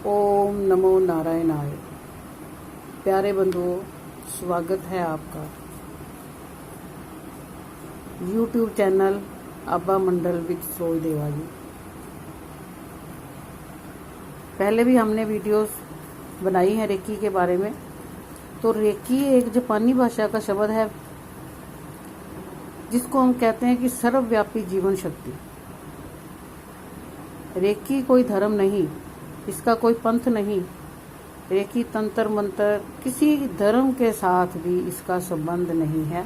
ओम नमो नारायणाय। प्यारे बंधुओं, स्वागत है आपका YouTube चैनल आबा मंडल विद सोल देवाजी। पहले भी हमने वीडियोस बनाई हैं रेकी के बारे में। तो रेकी एक जापानी भाषा का शब्द है जिसको हम कहते हैं कि सर्वव्यापी जीवन शक्ति। रेकी कोई धर्म नहीं, इसका कोई पंथ नहीं। रेकी तंत्र मंत्र किसी धर्म के साथ भी इसका संबंध नहीं है,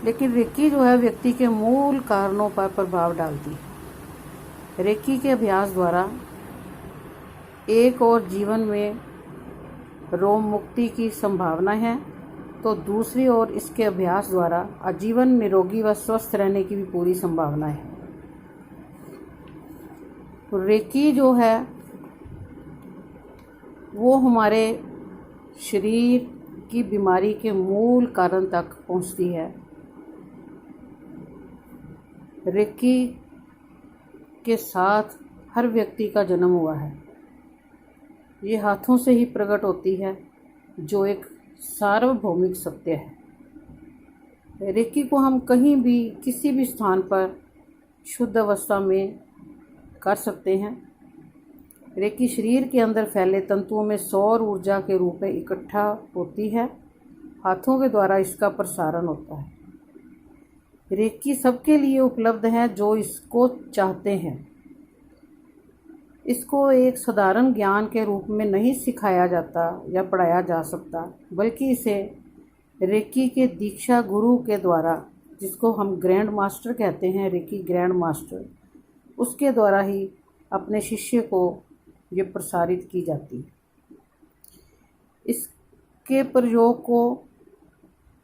लेकिन रेकी जो है व्यक्ति के मूल कारणों पर प्रभाव डालती है। रेकी के अभ्यास द्वारा एक और जीवन में रोग मुक्ति की संभावना है, तो दूसरी ओर इसके अभ्यास द्वारा आजीवन निरोगी व स्वस्थ रहने की भी पूरी संभावना है। रेकी जो है वो हमारे शरीर की बीमारी के मूल कारण तक पहुंचती है। रेकी के साथ हर व्यक्ति का जन्म हुआ है। ये हाथों से ही प्रकट होती है, जो एक सार्वभौमिक सत्य है। रेकी को हम कहीं भी किसी भी स्थान पर शुद्ध अवस्था में कर सकते हैं। रेकी शरीर के अंदर फैले तंतुओं में सौर ऊर्जा के रूप में इकट्ठा होती है। हाथों के द्वारा इसका प्रसारण होता है। रेकी सबके लिए उपलब्ध है जो इसको चाहते हैं। इसको एक साधारण ज्ञान के रूप में नहीं सिखाया जाता या पढ़ाया जा सकता, बल्कि इसे रेकी के दीक्षा गुरु के द्वारा, जिसको हम ग्रैंड मास्टर कहते हैं, रेकी ग्रैंड मास्टर, उसके द्वारा ही अपने शिष्य को ये प्रसारित की जाती है। इसके प्रयोग को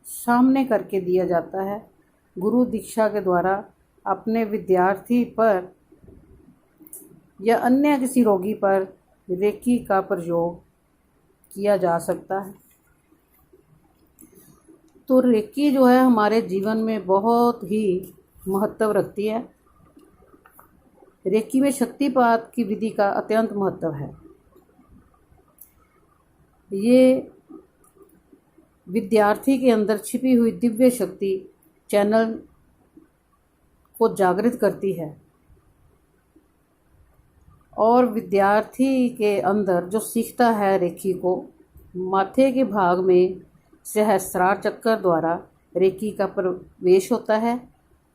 सामने करके दिया जाता है। गुरु दीक्षा के द्वारा अपने विद्यार्थी पर या अन्य किसी रोगी पर रेकी का प्रयोग किया जा सकता है। तो रेकी जो है हमारे जीवन में बहुत ही महत्व रखती है। रेकी में शक्तिपात की विधि का अत्यंत महत्व है। ये विद्यार्थी के अंदर छिपी हुई दिव्य शक्ति चैनल को जागृत करती है, और विद्यार्थी के अंदर जो सीखता है रेकी को, माथे के भाग में सहस्रार चक्कर द्वारा रेकी का प्रवेश होता है।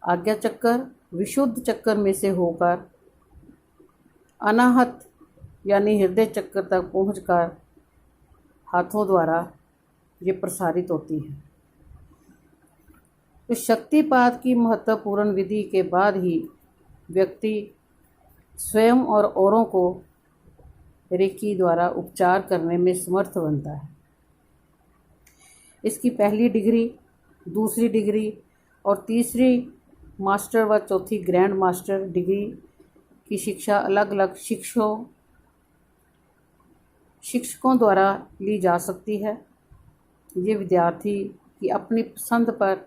आज्ञा चक्कर विशुद्ध चक्कर में से होकर अनाहत यानी हृदय चक्कर तक पहुंचकर हाथों द्वारा ये प्रसारित होती है। तो शक्तिपात की महत्वपूर्ण विधि के बाद ही व्यक्ति स्वयं और औरों को रेकी द्वारा उपचार करने में समर्थ बनता है। इसकी पहली डिग्री, दूसरी डिग्री और तीसरी मास्टर व चौथी ग्रैंड मास्टर डिग्री की शिक्षा अलग अलग शिक्षकों द्वारा ली जा सकती है। ये विद्यार्थी की अपनी पसंद पर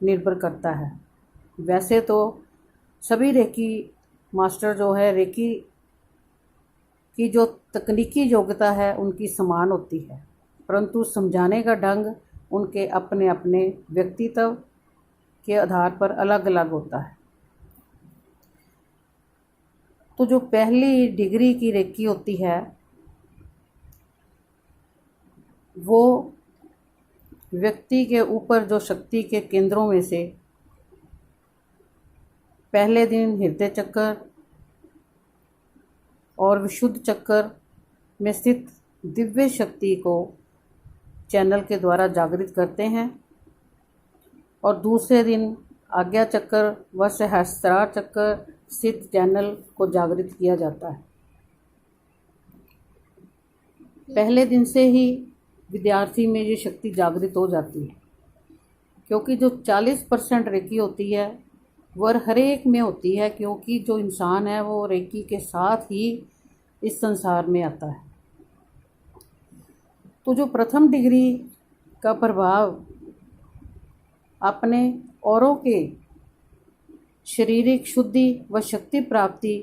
निर्भर करता है। वैसे तो सभी रेकी मास्टर जो है, रेकी की जो तकनीकी योग्यता है उनकी समान होती है, परंतु समझाने का ढंग उनके अपने अपने व्यक्तित्व के आधार पर अलग अलग होता है। तो जो पहली डिग्री की रेकी होती है वो व्यक्ति के ऊपर जो शक्ति के केंद्रों में से पहले दिन हृदय चक्कर और विशुद्ध चक्कर में स्थित दिव्य शक्ति को चैनल के द्वारा जागृत करते हैं, और दूसरे दिन आज्ञा चक्कर व सहस्त्रार चक्कर स्थित चैनल को जागृत किया जाता है। पहले दिन से ही विद्यार्थी में ये शक्ति जागृत हो जाती है, क्योंकि जो 40% रेकी होती है वह हर एक में होती है, क्योंकि जो इंसान है वो रेकी के साथ ही इस संसार में आता है। तो जो प्रथम डिग्री का प्रभाव अपने औरों के शारीरिक शुद्धि व शक्ति प्राप्ति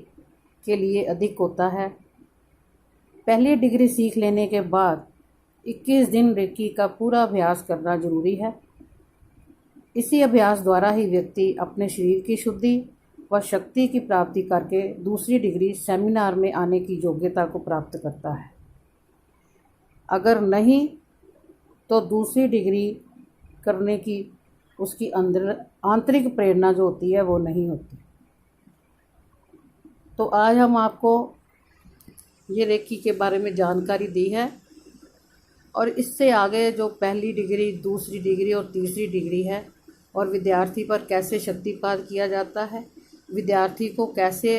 के लिए अधिक होता है। पहली डिग्री सीख लेने के बाद 21 दिन रेकी का पूरा अभ्यास करना जरूरी है। इसी अभ्यास द्वारा ही व्यक्ति अपने शरीर की शुद्धि व शक्ति की प्राप्ति करके दूसरी डिग्री सेमिनार में आने की योग्यता को प्राप्त करता है। अगर नहीं तो दूसरी डिग्री करने की उसकी अंदर आंतरिक प्रेरणा जो होती है वो नहीं होती। तो आज हम आपको ये रेकी के बारे में जानकारी दी है, और इससे आगे जो पहली डिग्री, दूसरी डिग्री और तीसरी डिग्री है, और विद्यार्थी पर कैसे शक्तिपात किया जाता है, विद्यार्थी को कैसे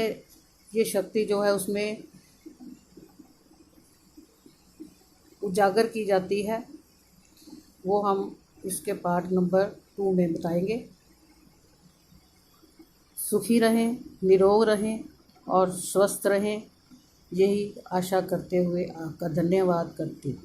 ये शक्ति जो है उसमें उजागर की जाती है, वो हम इसके पार्ट नंबर 2 में बताएंगे। सुखी रहें, निरोग रहें और स्वस्थ रहें, यही आशा करते हुए आपका धन्यवाद करती हूँ।